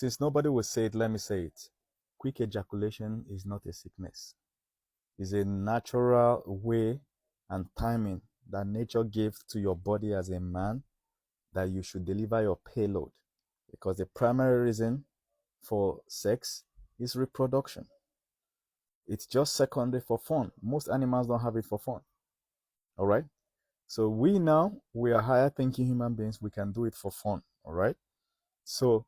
Since nobody will say it, let me say it. Quick ejaculation is not a sickness. It's a natural way and timing that nature gives to your body as a man that you should deliver your payload. Because the primary reason for sex is reproduction. It's just secondary for fun. Most animals don't have it for fun. All right. So we are higher thinking human beings. We can do it for fun. All right. So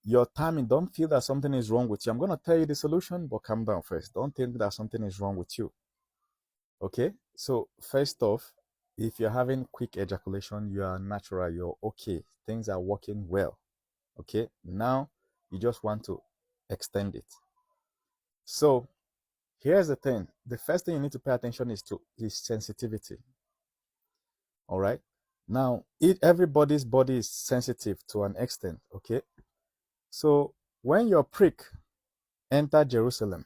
your timing, don't feel that something is wrong with you. I'm going to tell you the solution, but calm down first. Don't think that something is wrong with you. Okay. So first off, if you're having quick ejaculation, you are natural, you're okay. Things are working well. Okay. Now you just want to extend it. So here's the thing. The first thing you need to pay attention is sensitivity. All right. Now, everybody's body is sensitive to an extent. Okay. So when your prick enter Jerusalem,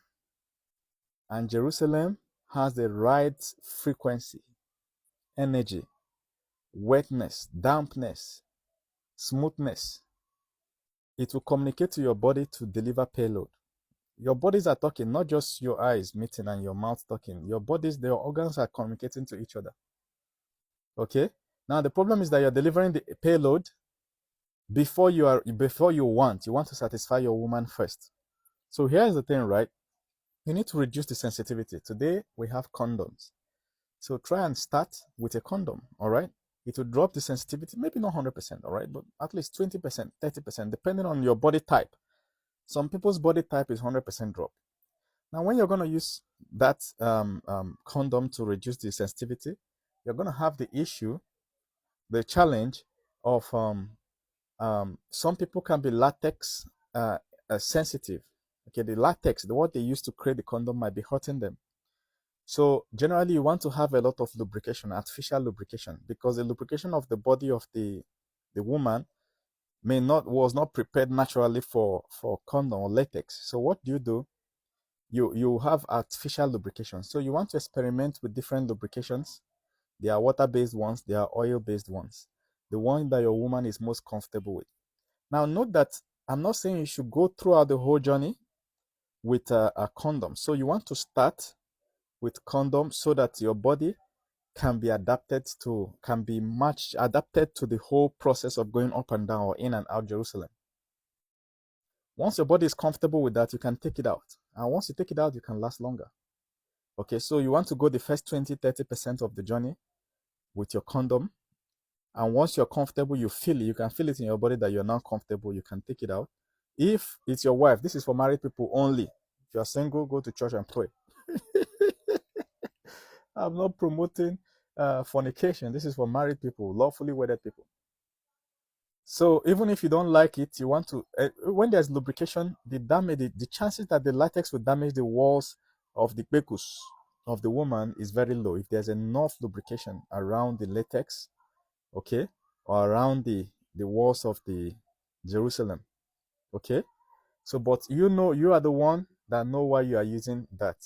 and Jerusalem has the right frequency, energy, wetness, dampness, smoothness, it will communicate to your body to deliver payload. Your bodies are talking, not just your eyes meeting and your mouth talking. Your bodies, their organs are communicating to each other. Okay. Now the problem is that you're delivering the payload before you want to satisfy your woman first. So here's the thing, right? You need to reduce the sensitivity. Today we have condoms. So try and start with a condom, all right? It will drop the sensitivity, maybe not 100%, all right, but at least 20%, 30%, depending on your body type. Some people's body type is 100% drop. Now, when you're going to use that condom to reduce the sensitivity, you're going to have the challenge of some people can be latex sensitive. Okay, the latex, what they use to create the condom might be hurting them. So generally, you want to have a lot of lubrication, artificial lubrication, because the lubrication of the body of the woman was not prepared naturally for condom or latex. So what do? You have artificial lubrication. So you want to experiment with different lubrications. There are water-based ones, there are oil-based ones. The one that your woman is most comfortable with. Now note that I'm not saying you should go throughout the whole journey with a condom. So you want to start with condom so that your body can be adapted to the whole process of going up and down or in and out Jerusalem. Once your body is comfortable with that, you can take it out. And once you take it out, you can last longer. Okay, so you want to go the first 20-30% of the journey with your condom. And once you're comfortable, you can feel it in your body that you're not comfortable, you can take it out. If it's your wife, this is for married people only. If you're single, go to church and pray. I'm not promoting fornication. This is for married people, lawfully wedded people. So even if you don't like it, you want to, when there's lubrication, the chances that the latex will damage the walls of the pecus of the woman is very low. If there's enough lubrication around the latex, okay, or around the walls of the Jerusalem, okay. So, but you are the one that know why you are using that.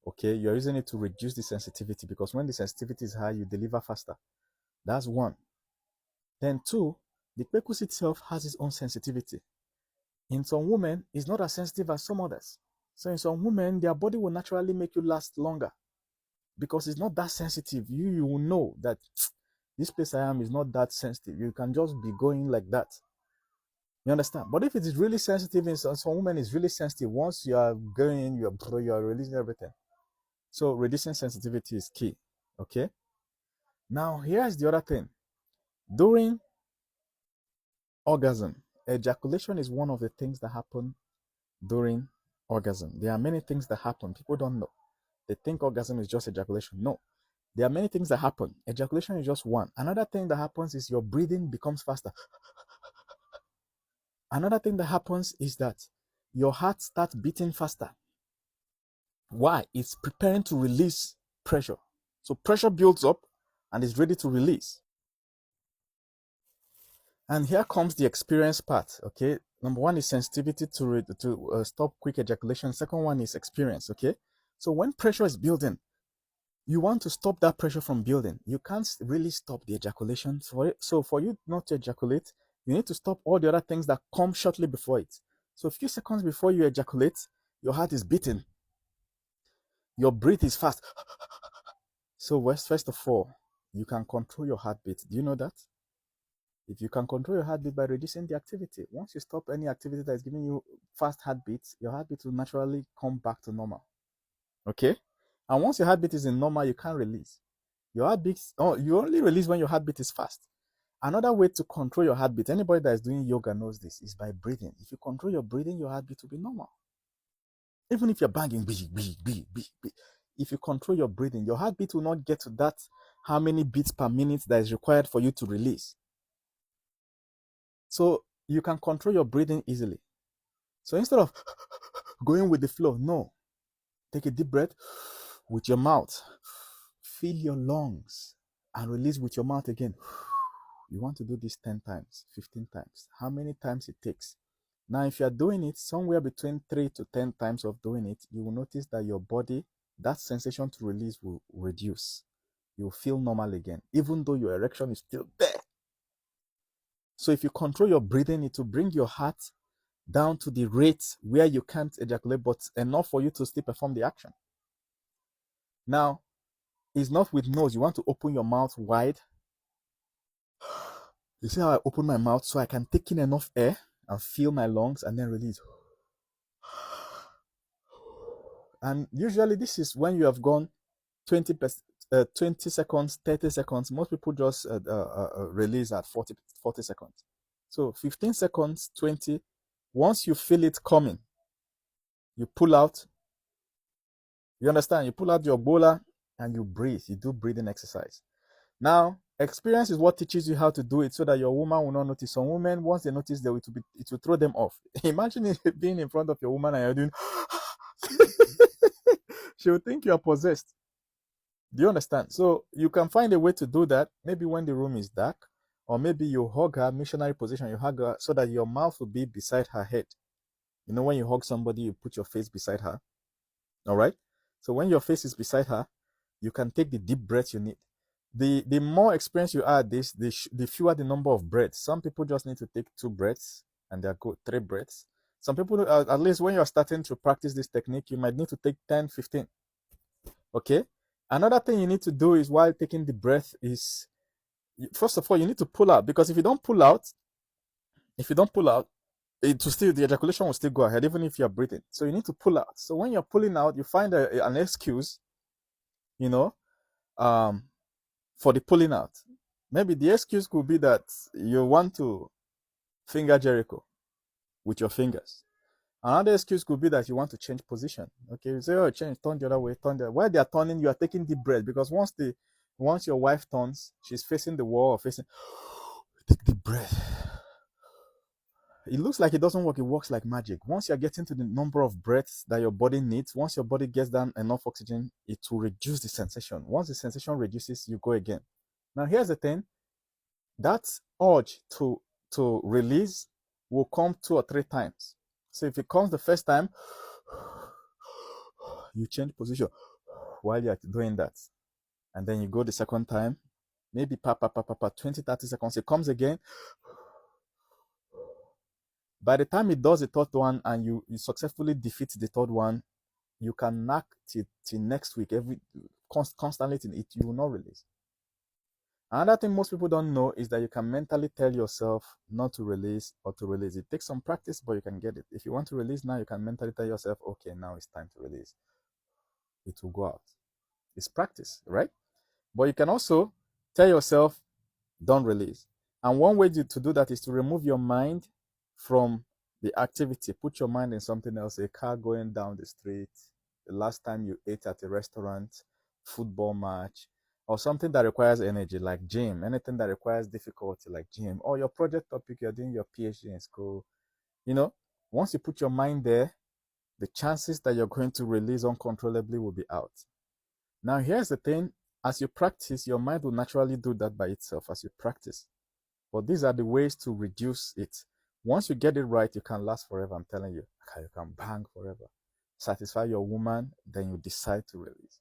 Okay, you're using it to reduce the sensitivity, because when the sensitivity is high, you deliver faster. That's one. Then two, the pecus itself has its own sensitivity. In some women, it's not as sensitive as some others. So in some women, their body will naturally make you last longer because it's not that sensitive. You will know that this place I am is not that sensitive. You can just be going like that. You understand? But if it is really sensitive, in some women it's really sensitive. Once you are going, you are releasing everything. So reducing sensitivity is key. Okay. Now here's the other thing. During orgasm, ejaculation is one of the things that happen during orgasm. There are many things that happen. People don't know. They think orgasm is just ejaculation. No. There are many things that happen. Ejaculation is just one. Another thing that happens is your breathing becomes faster. Another thing that happens is that your heart starts beating faster. Why? It's preparing to release pressure. So pressure builds up and is ready to release. And here comes the experience part. Okay. Number one is sensitivity to stop quick ejaculation. Second one is experience. Okay. So when pressure is building, you want to stop that pressure from building. You can't really stop the ejaculation for it. So for you not to ejaculate, You need to stop all the other things that come shortly before it. So a few seconds before you ejaculate, your heart is beating. Your breath is fast. So first of all, you can control your heartbeat. Do you know that? If you can control your heartbeat by reducing the activity, once you stop any activity that is giving you fast heartbeats, your heartbeat will naturally come back to normal. Okay? And once your heartbeat is in normal, you can't release. Your heartbeat, you only release when your heartbeat is fast. Another way to control your heartbeat, anybody that is doing yoga knows this, is by breathing. If you control your breathing, your heartbeat will be normal. Even if you're banging, if you control your breathing, your heartbeat will not get to that how many beats per minute that is required for you to release. So you can control your breathing easily. So instead of going with the flow, no. Take a deep breath with your mouth. Fill your lungs and release with your mouth again. You want to do this 10 times, 15 times, how many times it takes. Now, if you're doing it somewhere between 3 to 10 times of doing it, you will notice that your body, that sensation to release will reduce. You'll feel normal again, even though your erection is still there. So if you control your breathing, it will bring your heart down to the rate where you can't ejaculate, but enough for you to still perform the action. Now, it's not with nose. You want to open your mouth wide. You see how I open my mouth so I can take in enough air and fill my lungs and then release. And usually this is when you have gone 20 seconds, 30 seconds. Most people just release at 40 seconds. So 15 seconds, 20. Once you feel it coming, you pull out. You understand? You pull out your bowler and you breathe. You do breathing exercise. Now, experience is what teaches you how to do it so that your woman will not notice. Some women, once they notice, it will throw them off. Imagine being in front of your woman and you're doing she will think you are possessed. Do you understand? So you can find a way to do that. Maybe when the room is dark, or maybe you hug her, missionary position, you hug her so that your mouth will be beside her head. You know, when you hug somebody, you put your face beside her. All right? So when your face is beside her, you can take the deep breath you need. The more experience you add this, the fewer the number of breaths. Some people just need to take 2 breaths and they're good, 3 breaths. Some people, at least when you're starting to practice this technique, you might need to take 10, 15. Okay? Another thing you need to do is while taking the breath is, first of all, you need to pull out, because if you don't pull out, the ejaculation will still go ahead even if you're breathing. So you need to pull out. So when you're pulling out, you find an excuse, you know, for the pulling out. Maybe the excuse could be that you want to finger Jericho with your fingers. Another excuse could be that you want to change position. Okay, you say, oh, change, turn the other way, turn the. While they are turning, you are taking deep breath, because once your wife turns, she's facing the wall or facing. Take deep breath. It looks like it doesn't work. It works like magic. Once you're getting to the number of breaths that your body needs, once your body gets down enough oxygen, it will reduce the sensation. Once the sensation reduces, you go again. Now, here's the thing. That urge to release will come 2 or 3 times. So if it comes the first time, you change position while you're doing that. And then you go the second time, maybe 20, 30 seconds. It comes again. By the time it does the third one and you successfully defeat the third one, you can knock till next week, constantly till it, you will not release. Another thing most people don't know is that you can mentally tell yourself not to release or to release. It takes some practice, but you can get it. If you want to release now, you can mentally tell yourself, okay, now it's time to release. It will go out. It's practice, right? But you can also tell yourself, don't release. And one way to do that is to remove your mind from the activity. Put your mind in something else, a car going down the street, the last time you ate at a restaurant, football match, or something that requires energy like gym, anything that requires difficulty like gym, or your project topic, you're doing your PhD in school. You know, once you put your mind there, the chances that you're going to release uncontrollably will be out. Now, here's the thing. As you practice, your mind will naturally do that by itself as you practice. But these are the ways to reduce it. Once you get it right, you can last forever. I'm telling you. You can bang forever. Satisfy your woman, then you decide to release.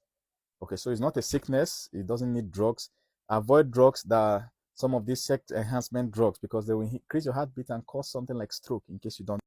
Okay, so it's not a sickness. It doesn't need drugs. Avoid drugs that some of these sex enhancement drugs because they will increase your heartbeat and cause something like stroke in case you don't